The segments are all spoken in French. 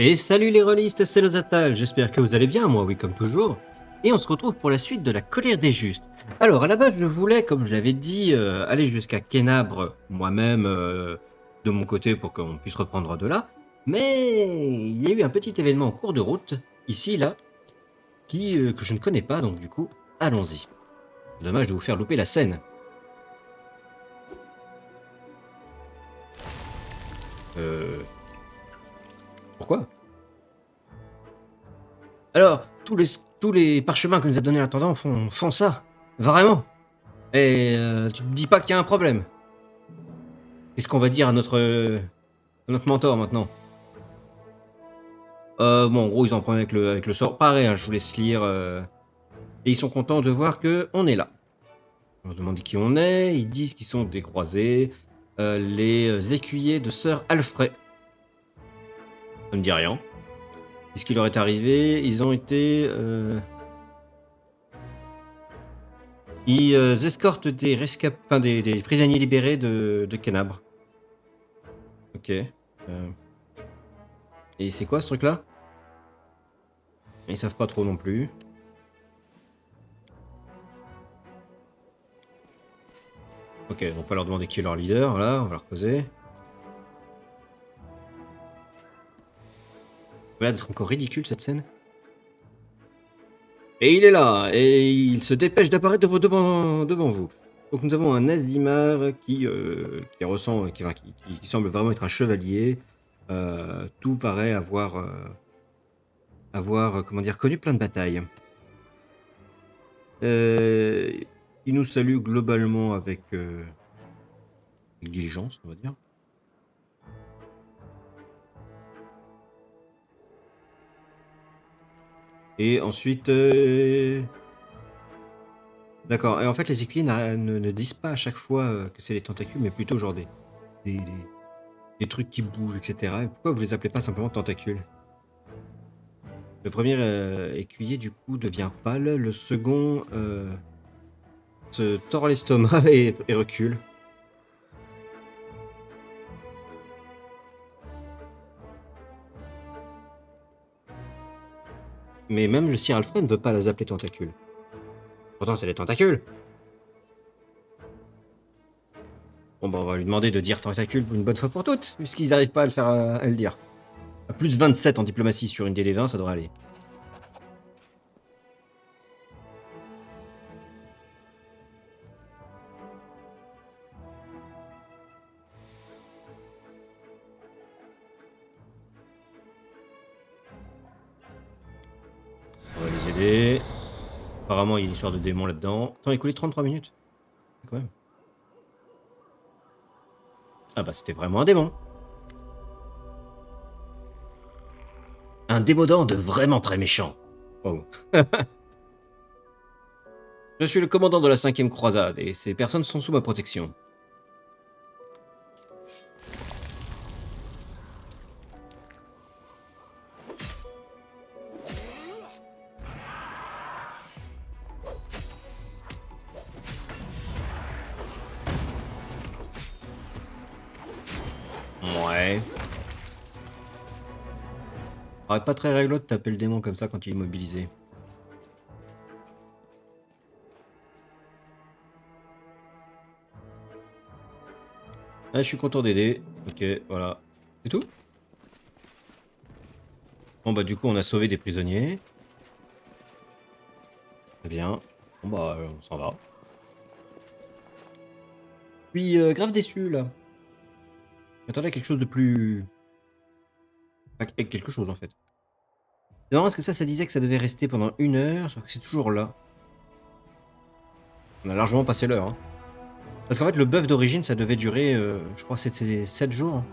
Et salut les rôlistes, c'est Lozatal, j'espère que vous allez bien, moi oui comme toujours. Et on se retrouve pour la suite de la colère des justes. Alors à la base je voulais, comme je l'avais dit, aller jusqu'à Kenabre moi-même de mon côté pour qu'on puisse reprendre de là. Mais il y a eu un petit événement en cours de route, ici, là, que je ne connais pas, donc du coup, allons-y. Dommage de vous faire louper la scène. Euh... Pourquoi? Alors, tous les parchemins que nous a donnés l'intendant font ça. Vraiment. Et tu me dis pas qu'il y a un problème. Qu'est-ce qu'on va dire à notre mentor maintenant? Bon, en gros, ils ont un problème avec le sort. Pareil, hein, je vous laisse lire. Et ils sont contents de voir que on est là. On leur demande qui on est. Ils disent qu'ils sont des croisés. Les écuyers de Sir Alfred. Ça me dit rien. Qu'est-ce qui leur est arrivé? Ils ont été... Ils escortent des prisonniers libérés de Kenabre. Ok. Et c'est quoi ce truc-là? Ils savent pas trop non plus. Ok, donc on va leur demander qui est leur leader, là, on va leur poser. Voilà, d'être encore ridicule cette scène. Et il est là, et il se dépêche d'apparaître devant vous. Donc nous avons un Azimar qui semble vraiment être un chevalier. Tout paraît avoir comment dire, connu plein de batailles. Il nous salue globalement avec diligence, on va dire. Et ensuite... D'accord, et en fait les écuyers ne disent pas à chaque fois que c'est des tentacules, mais plutôt genre des, des- des trucs qui bougent, etc. Et pourquoi vous les appelez pas simplement tentacules? Le premier écuyer du coup devient pâle, le second se tord l'estomac et recule. Mais même le Sir Alfred ne veut pas les appeler tentacules. Pourtant c'est des tentacules. Bon bah on va lui demander de dire tentacules une bonne fois pour toutes, puisqu'ils n'arrivent pas à le dire. À plus de 27 en diplomatie sur une DD20, ça devrait aller. On va les aider. Apparemment, il y a une histoire de démon là-dedans. Attends, il est coulé 33 minutes. Quand même. Ah bah, c'était vraiment un démon. Un démodant de vraiment très méchant. Oh. Je suis le commandant de la 5e croisade et ces personnes sont sous ma protection. Ouais. Ah, pas très réglo de taper le démon comme ça quand il est immobilisé. Ah, je suis content d'aider. Ok, voilà. C'est tout? Bon bah du coup on a sauvé des prisonniers. Très bien. Bon bah on s'en va. Puis grave déçu là. J'attendais quelque chose de plus... Quelque chose en fait. C'est marrant parce que ça disait que ça devait rester pendant 1 heure, sauf que c'est toujours là. On a largement passé l'heure. Hein. Parce qu'en fait, le buff d'origine, ça devait durer, je crois, 7 jours. Hein.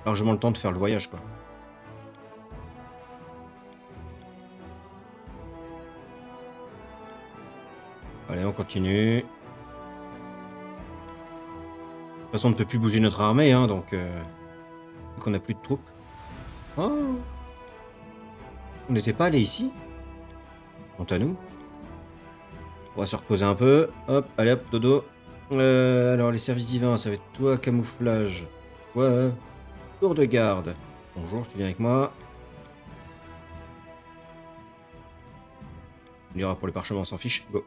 Largement le temps de faire le voyage, quoi. Allez, on continue. De toute façon, on ne peut plus bouger notre armée, hein, donc... vu qu'on n'a plus de troupes. Oh, on n'était pas allé ici? Quant à nous. On va se reposer un peu. Hop, allez hop, dodo. Alors, les services divins, ça va être toi, camouflage. Ouais, tour de garde. Bonjour, tu viens avec moi. On ira pour les parchemins, on s'en fiche. Go.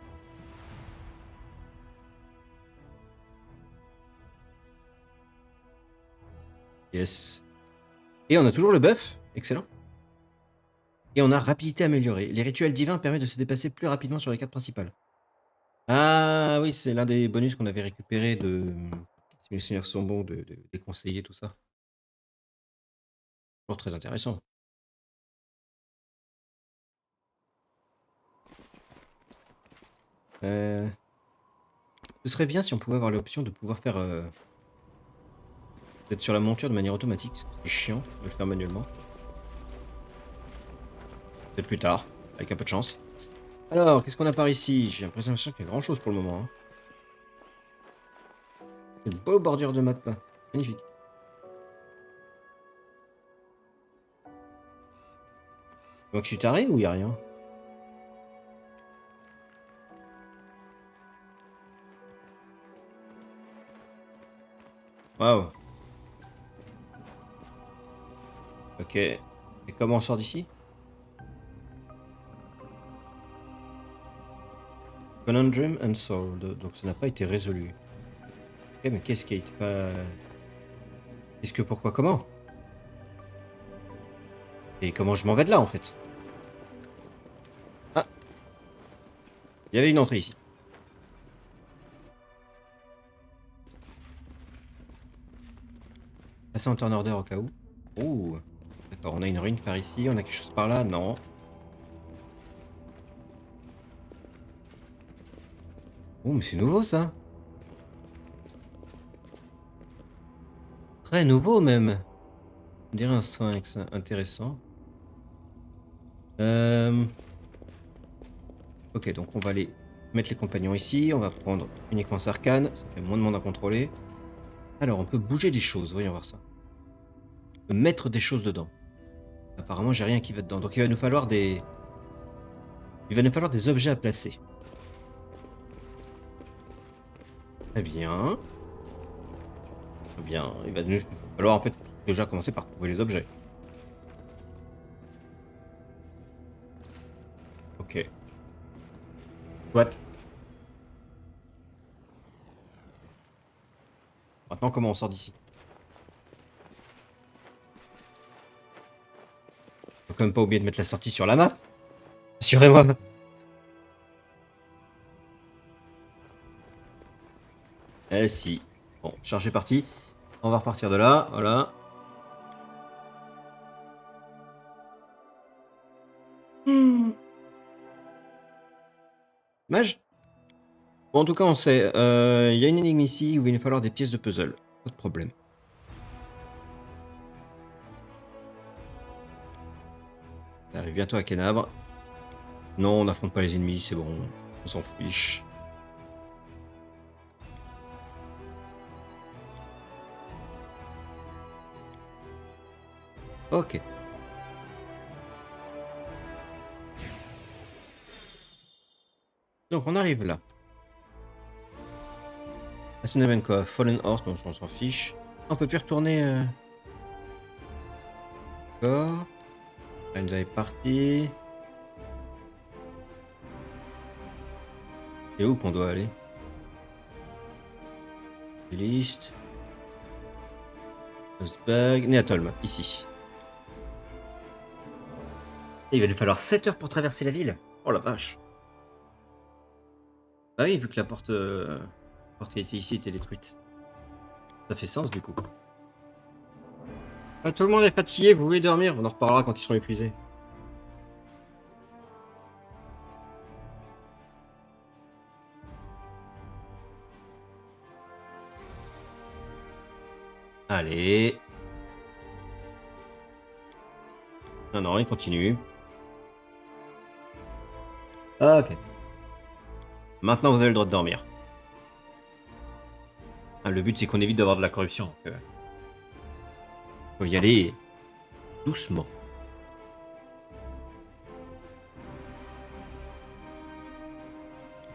Yes. Et on a toujours le buff. Excellent. Et on a rapidité améliorée. Les rituels divins permettent de se déplacer plus rapidement sur les cartes principales. Ah oui, c'est l'un des bonus qu'on avait récupéré de... Si mes souvenirs sont bons, des conseillers, tout ça. Toujours très intéressant. Ce serait bien si on pouvait avoir l'option de pouvoir faire... d'être sur la monture de manière automatique. C'est chiant de le faire manuellement. Peut-être plus tard, avec un peu de chance. Alors, qu'est-ce qu'on a par ici? J'ai l'impression qu'il y a grand chose pour le moment. Hein. Une beau bordure de map. Magnifique. Moi que je suis taré ou y a rien? Waouh. Ok. Et comment on sort d'ici? Conundrum unsolved. Donc ça n'a pas été résolu. Ok, mais qu'est-ce qui a été pas... Qu'est-ce que, pourquoi, comment? Et comment je m'en vais de là, en fait? Ah, il y avait une entrée ici. Passer en turn order au cas où. Ouh. D'accord, on a une ruine par ici, on a quelque chose par là? Non. Oh, mais c'est nouveau, ça. Très nouveau, même. On dirait un sphinx intéressant. Ok, donc on va aller mettre les compagnons ici. On va prendre uniquement Sarkhan. Ça fait moins de monde à contrôler. Alors, on peut bouger des choses. Voyons voir ça. On peut mettre des choses dedans. Apparemment, j'ai rien qui va dedans. Donc, il va nous falloir des... Il va nous falloir des objets à placer. Très bien. Très bien. Il va nous falloir en fait déjà commencer par trouver les objets. Ok. Soit. Maintenant, comment on sort d'ici? Faut quand même pas oublier de mettre la sortie sur la map. Assurez-moi. Eh si. Bon, charge est parti. On va repartir de là. Voilà. Mage. Bon, en tout cas, on sait. Il y a une énigme ici où il va nous falloir des pièces de puzzle. Pas de problème. On arrive bientôt à Kenabre. Non, on n'affronte pas les ennemis, c'est bon. On s'en fiche. Ok. Donc on arrive là. Asnevenkov, Fallen Horse, donc on s'en fiche. On peut plus retourner. D'accord. Renza est parti. C'est où qu'on doit aller? List. Ostbag. Neatolm, ici. Et il va lui falloir 7 heures pour traverser la ville. Oh la vache. Bah oui, vu que la porte qui était ici était détruite. Ça fait sens du coup. Ah, tout le monde est fatigué, vous voulez dormir? On en reparlera quand ils seront épuisés. Allez. Non, non, il continue. Ok. Maintenant, vous avez le droit de dormir. Ah, le but, c'est qu'on évite d'avoir de la corruption. Donc, faut y aller doucement.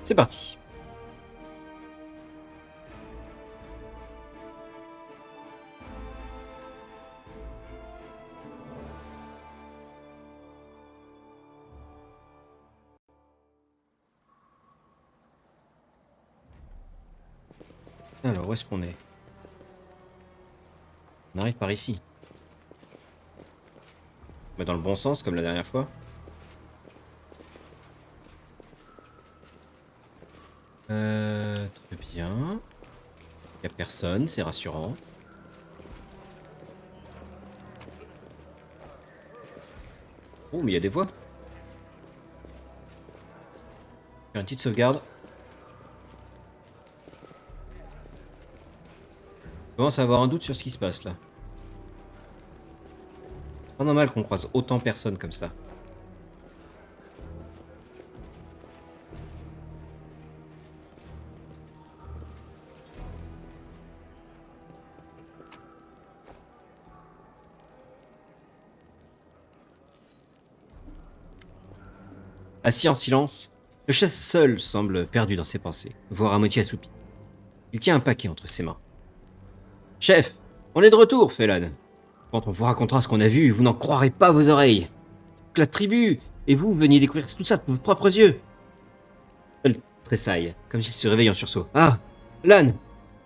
C'est parti. Alors, où est-ce qu'on est? On arrive par ici. Mais dans le bon sens, comme la dernière fois. Très bien. Y a personne, c'est rassurant. Oh, mais il y a des voix. Faire une petite sauvegarde. Je commence à avoir un doute sur ce qui se passe là. C'est pas normal qu'on croise autant de personnes comme ça. Assis en silence, le chef seul semble perdu dans ses pensées, voire à moitié assoupi. Il tient un paquet entre ses mains. Chef, on est de retour, fait Lan. Quand on vous racontera ce qu'on a vu, vous n'en croirez pas vos oreilles. Que la tribu et vous veniez découvrir tout ça de vos propres yeux. Elle tressaille, comme s'il se réveille en sursaut. Ah, Lan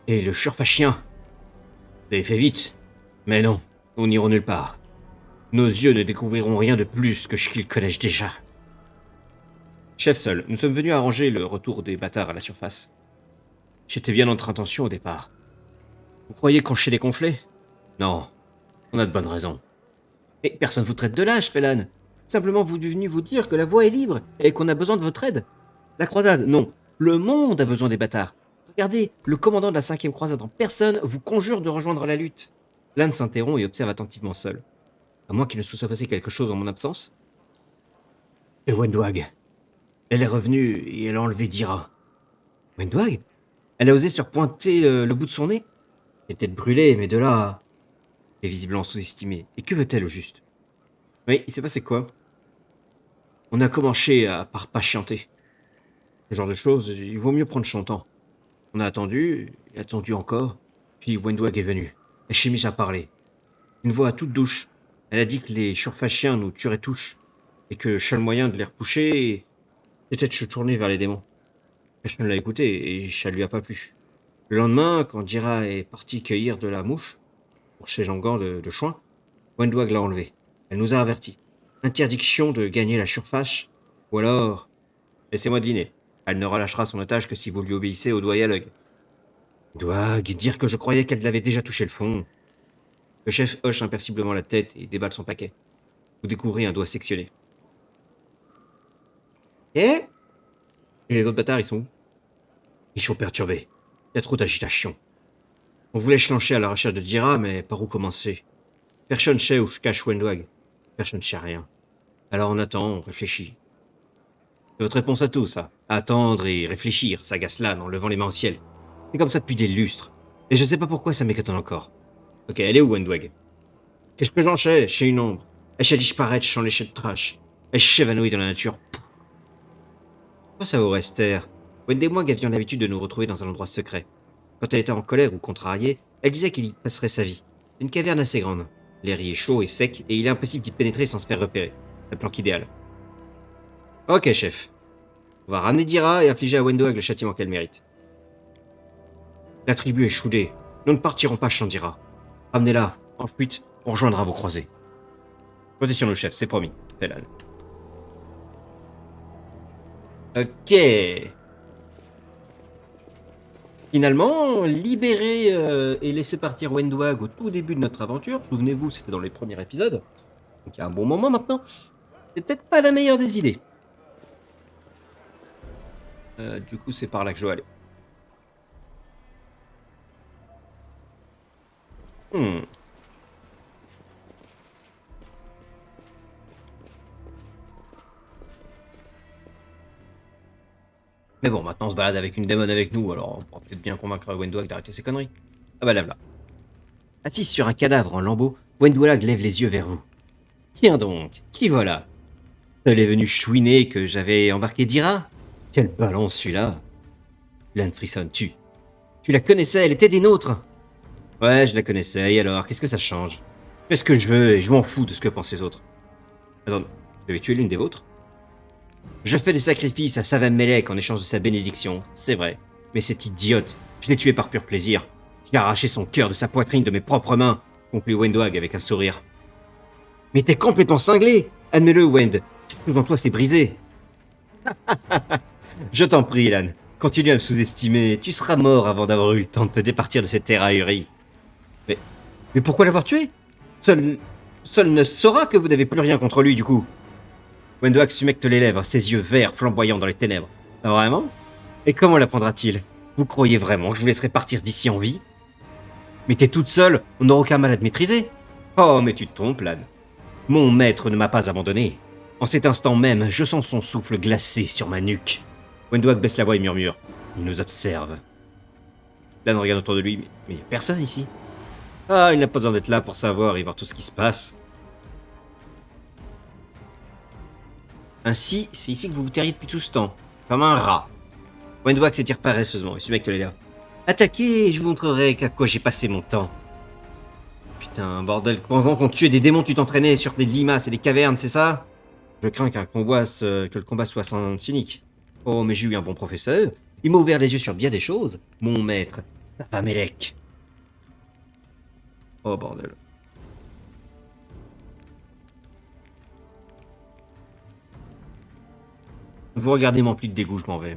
et le chien. Vous avez fait vite. Mais non, nous n'irons nulle part. Nos yeux ne découvriront rien de plus que ce qu'ils connaissent déjà. Chef seul, nous sommes venus arranger le retour des bâtards à la surface. J'étais bien notre intention au départ. Vous croyez qu'on chie les conflits? Non, on a de bonnes raisons. Mais personne vous traite de lâche, Félan. Simplement vous venu vous dire que la voie est libre et qu'on a besoin de votre aide. La croisade, non. Le monde a besoin des bâtards. Regardez, le commandant de la 5e croisade en personne vous conjure de rejoindre la lutte. Lan s'interrompt et observe attentivement seul. À moins qu'il ne se soit passé quelque chose en mon absence. Et Wendwag. Elle est revenue et elle a enlevé Dira. Wendwag? Elle a osé surpointer le bout de son nez? Elle est peut-être brûlée, mais de là... Elle est visiblement sous-estimée. Et que veut-elle au juste? Oui, il s'est passé quoi? On a commencé à par patienter. Ce genre de choses, il vaut mieux prendre son temps. On a attendu, et attendu encore, puis Wendwag est venue. Elle s'est mise à parler. Une voix toute douce. Elle a dit que les Shurfashiens nous tueraient tous, et que le seul moyen de les repousser, c'était de se tourner vers les démons. Personne ne l'a écouté, et ça lui a pas plu. Le lendemain, quand Dira est partie cueillir de la mouche, pour ses jambes de choin, Wendwag l'a enlevée. Elle nous a avertis. Interdiction de gagner la surface, ou alors... Laissez-moi dîner. Elle ne relâchera son otage que si vous lui obéissez au doigt et à l'œil. Doig, dire que je croyais qu'elle l'avait déjà touché le fond. Le chef hoche impassiblement la tête et déballe son paquet. Vous découvrez un doigt sectionné. Et les autres bâtards, ils sont où? Ils sont perturbés. Il y a trop d'agitation. On voulait se lancer à la recherche de Dira, mais par où commencer? Personne sait où se cache Wendwag. Personne ne sait rien. Alors on attend, on réfléchit. C'est votre réponse à tout, ça. Attendre et réfléchir, s'agace Lan en levant les mains au ciel. C'est comme ça depuis des lustres. Et je ne sais pas pourquoi ça m'étonne encore. Ok, elle est où, Wendwag? Qu'est-ce que j'en sais? Chez une ombre. Elle s'est disparaître sans lécher de trash. Elle s'évanouit dans la nature. Pourquoi ça vous reste terre? Wendwag avions l'habitude de nous retrouver dans un endroit secret. Quand elle était en colère ou contrariée, elle disait qu'il y passerait sa vie. C'est une caverne assez grande. L'air y est chaud et sec, et il est impossible d'y pénétrer sans se faire repérer. Le planque idéal. Ok, chef. On va ramener Dira et infliger à Wendwag le châtiment qu'elle mérite. La tribu est choudée. Nous ne partirons pas sans Dira. Ramenez-la. Ensuite, on rejoindra vos croisés. Comptez sur le chef, c'est promis. Félan. Ok. Finalement, libérer et laisser partir Wendwag au tout début de notre aventure. Souvenez-vous, c'était dans les premiers épisodes. Donc il y a un bon moment maintenant. C'est peut-être pas la meilleure des idées. Du coup, c'est par là que je dois aller. Mais bon, maintenant on se balade avec une démon avec nous, alors on pourra peut-être bien convaincre Wendwag d'arrêter ses conneries. Ah bah là là. Assise sur un cadavre en lambeaux, Wendwag lève les yeux vers vous. Tiens donc, qui voilà? Elle est venue chouiner que j'avais embarqué Dira? Quel ballon celui-là! Lan frissonne, tu la connaissais, elle était des nôtres! Ouais, je la connaissais, et alors, qu'est-ce que ça change? Je fais ce que je veux et je m'en fous de ce que pensent les autres. Attends, vous avez tué l'une des vôtres? Je fais des sacrifices à Savammelek en échange de sa bénédiction, c'est vrai. Mais cette idiote, Je l'ai tué par pur plaisir. J'ai arraché son cœur de sa poitrine de mes propres mains, conclut Wendwag avec un sourire. Mais t'es complètement cinglé. Admets-le, Wend. Tout en toi s'est brisé. Je t'en prie, Lan. Continue à me sous-estimer. Tu seras mort avant d'avoir eu le temps de te départir de cette terre ahurie. Mais, mais pourquoi l'avoir tué? Seul ne saura que vous n'avez plus rien contre lui, du coup. Wendwag s'humecte les lèvres, ses yeux verts flamboyants dans les ténèbres. Ah, vraiment? Et comment l'apprendra-t-il? Vous croyez vraiment que je vous laisserai partir d'ici en vie? Mais t'es toute seule, on n'aura aucun mal à te maîtriser. Oh, mais tu te trompes, Lan. Mon maître ne m'a pas abandonné. En cet instant même, je sens son souffle glacé sur ma nuque. Wendwag baisse la voix et murmure. Il nous observe. Lan regarde autour de lui, mais il n'y a personne ici. Ah, il n'a pas besoin d'être là pour savoir et voir tout ce qui se passe. Ainsi, c'est ici que vous vous terriez depuis tout ce temps, comme un rat. Wendwag s'étire paresseusement et ce mec te les lèvres. Attaquez, je vous montrerai qu'à quoi j'ai passé mon temps. Putain, bordel, pendant qu'on tuait des démons, tu t'entraînais sur des limaces et des cavernes, c'est ça? Je crains que le combat soit sans cynique. Oh, mais j'ai eu un bon professeur. Il m'a ouvert les yeux sur bien des choses. Mon maître, Sapamelek. Oh, bordel. Vous regardez mon pli de dégoût, je m'en vais.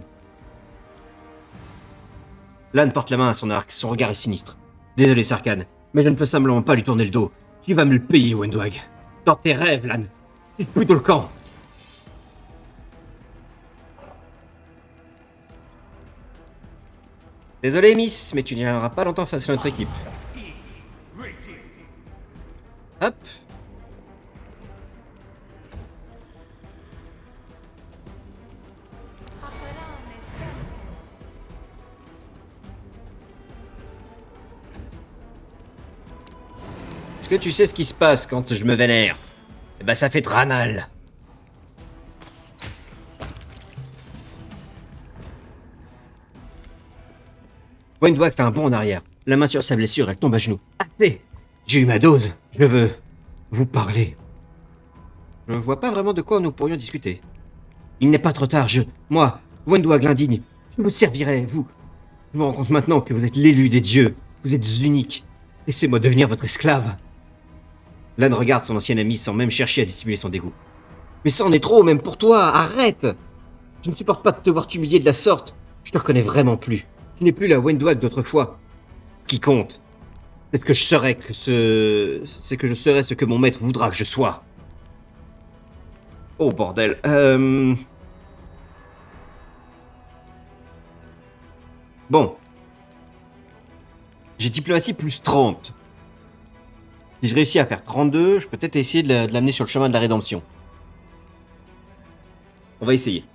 Lan porte la main à son arc, son regard est sinistre. Désolé, Sarkhan, mais je ne peux simplement pas lui tourner le dos. Tu vas me le payer, Wendwag. Dans tes rêves, Lan. Quitte plutôt le camp. Désolé, Miss, mais tu n'y arriveras pas longtemps face à notre équipe. Hop. Est-ce que tu sais ce qui se passe quand je me vénère? Eh ben, ça fait très mal. Wendwag fait un bond en arrière. La main sur sa blessure, elle tombe à genoux. Assez! J'ai eu ma dose. Je veux vous parler. Je ne vois pas vraiment de quoi nous pourrions discuter. Il n'est pas trop tard, moi, Wendwag l'indigne, je vous servirai, vous. Je me rends compte maintenant que vous êtes l'élu des dieux. Vous êtes unique. Laissez-moi devenir votre esclave. Lan regarde son ancien ami sans même chercher à dissimuler son dégoût. Mais ça en est trop, même pour toi, arrête! Je ne supporte pas de te voir t'humilier de la sorte. Je te reconnais vraiment plus. Tu n'es plus la Wendwag d'autrefois. Ce qui compte, c'est que je serai ce que mon maître voudra que je sois. Oh bordel. Bon. J'ai diplomatie plus 30. Si je réussis à faire 32, je peux peut-être essayer de l'amener sur le chemin de la rédemption. On va essayer.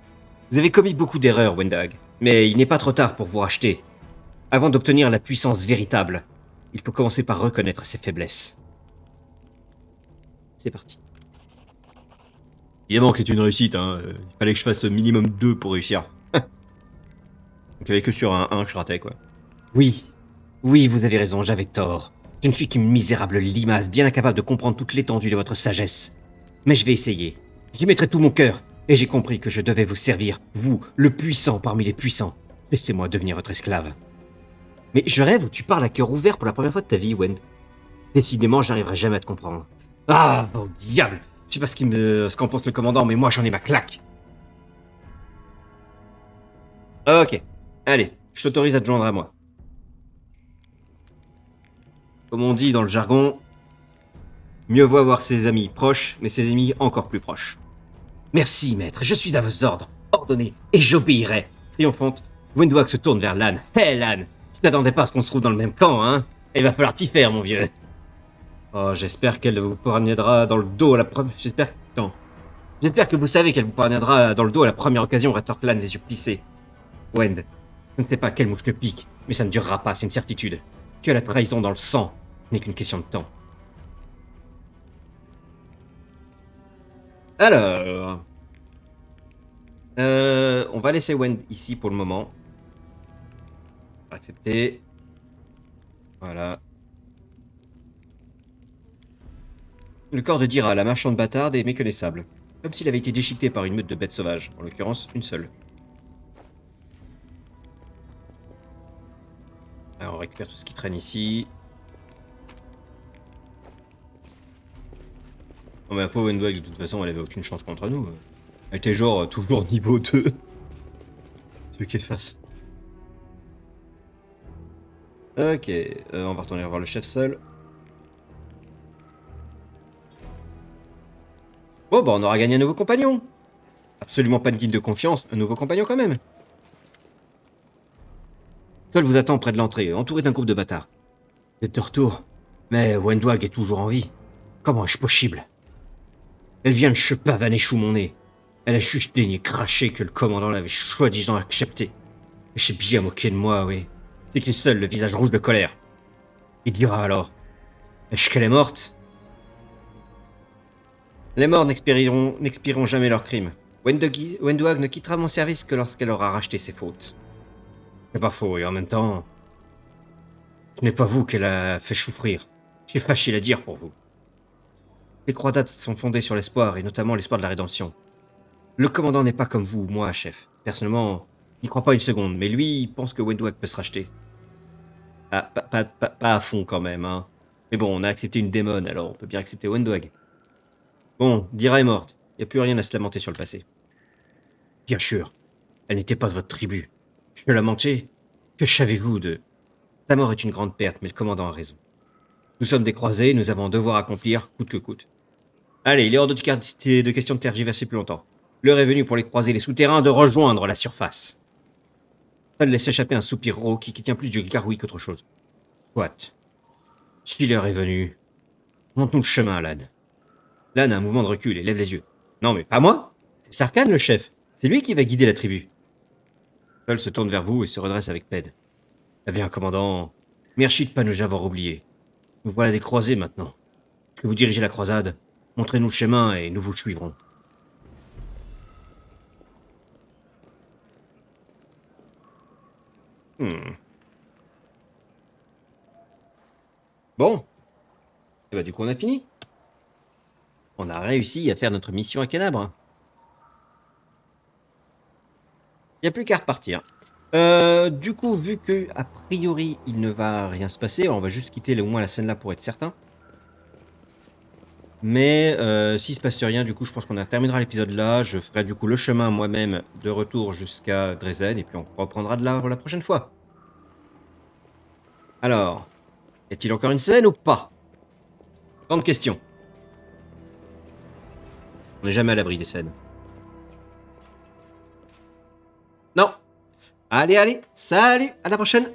Vous avez commis beaucoup d'erreurs, Wendwag, mais il n'est pas trop tard pour vous racheter. Avant d'obtenir la puissance véritable, il faut commencer par reconnaître ses faiblesses. C'est parti. Évidemment que c'est une réussite, hein. Il fallait que je fasse minimum 2 pour réussir. Donc il n'y avait que sur un 1 que je ratais, quoi. Oui, vous avez raison, j'avais tort. Je ne suis qu'une misérable limace, bien incapable de comprendre toute l'étendue de votre sagesse. Mais je vais essayer. J'y mettrai tout mon cœur, et j'ai compris que je devais vous servir, vous, le puissant parmi les puissants. Laissez-moi devenir votre esclave. Mais je rêve où tu parles à cœur ouvert pour la première fois de ta vie, Wend. Décidément, j'arriverai jamais à te comprendre. Ah, oh diable! Je sais pas ce qu'en pense le commandant, mais moi j'en ai ma claque. Ok, allez, je t'autorise à te joindre à moi. Comme on dit dans le jargon, mieux vaut avoir ses amis proches, mais ses ennemis encore plus proches. Merci, maître, je suis à vos ordres. Ordonnez, et j'obéirai. Triomphante, Wendwag se tourne vers Lan. Hé, Lan, tu t'attendais pas à ce qu'on se trouve dans le même camp, hein? Il va falloir t'y faire, mon vieux. Oh, j'espère qu'elle vous poignardera dans le dos à la première... J'espère que vous savez qu'elle vous poignardera dans le dos à la première occasion, rétorque Lan, les yeux plissés. Wend, je ne sais pas quelle mouche te pique, mais ça ne durera pas, c'est une certitude. Tu as la trahison dans le sang, ce n'est qu'une question de temps. Alors... on va laisser Wend ici pour le moment. On va accepter. Voilà. Le corps de Dira, la marchande bâtarde, est méconnaissable. Comme s'il avait été déchiqueté par une meute de bêtes sauvages, en l'occurrence une seule. Alors, on récupère tout ce qui traîne ici. Non mais la pauvre Wendwag, de toute façon, elle avait aucune chance contre nous. Elle était genre toujours niveau 2. Tu veux qu'elle fasse? Ok, on va retourner voir le chef seul. Bon bah on aura gagné un nouveau compagnon. Absolument pas digne de confiance, un nouveau compagnon quand même. Seul vous attend près de l'entrée, entouré d'un groupe de bâtards. Vous êtes de retour. Mais Wendwag est toujours en vie. Comment est-ce possible? Elle vient de se pavaner sous mon nez. Elle a juste daigné cracher que le commandant l'avait soi-disant accepté. Et s'est bien moqué de moi, oui. C'est qu'il est seul, le visage rouge de colère. Il dira alors: est-ce qu'elle est morte? Les morts n'expireront jamais leurs crimes. Wendwag ne quittera mon service que lorsqu'elle aura racheté ses fautes. C'est pas faux, et en même temps, ce n'est pas vous qu'elle a fait souffrir. J'ai facile à dire pour vous. Les croisades sont fondées sur l'espoir, et notamment l'espoir de la rédemption. Le commandant n'est pas comme vous ou moi, chef. Personnellement, il n'y croit pas une seconde, mais lui, il pense que Wendwag peut se racheter. Ah, pas à fond quand même, hein. Mais bon, on a accepté une démon, alors on peut bien accepter Wendwag. Bon, Dira est morte. Il n'y a plus rien à se lamenter sur le passé. Bien sûr, elle n'était pas de votre tribu. Je la mentais. Que savez-vous de... Sa mort est une grande perte, mais le commandant a raison. Nous sommes des croisés, nous avons un devoir à accomplir, coûte que coûte. Allez, il est hors de question de tergiverser plus longtemps. L'heure est venue pour les croisés les souterrains de rejoindre la surface. Ça laisse échapper un soupir rauque qui tient plus du gargouille qu'autre chose. Soit. Si l'heure est venue, monte-nous le chemin, Lan. Lan a un mouvement de recul et lève les yeux. Non mais pas moi. C'est Sarkhan le chef. C'est lui qui va guider la tribu. Seul se tourne vers vous et se redresse avec peine. Eh bien, commandant, merci de pas nous avoir oubliés. Nous voilà des croisés maintenant. Que vous dirigez la croisade, montrez-nous le chemin et nous vous suivrons. Hmm. Bon, et bah du coup on a fini. On a réussi à faire notre mission à Canabre. Il n'y a plus qu'à repartir. Du coup, vu que a priori il ne va rien se passer, on va juste quitter au moins la scène là pour être certain. Mais s'il se passe rien, du coup, je pense qu'on terminera l'épisode là. Je ferai du coup le chemin moi-même de retour jusqu'à Dresden et puis on reprendra de là la prochaine fois. Alors, y a-t-il encore une scène ou pas? Grande question. On n'est jamais à l'abri des scènes. Non. Allez, allez, salut, à la prochaine.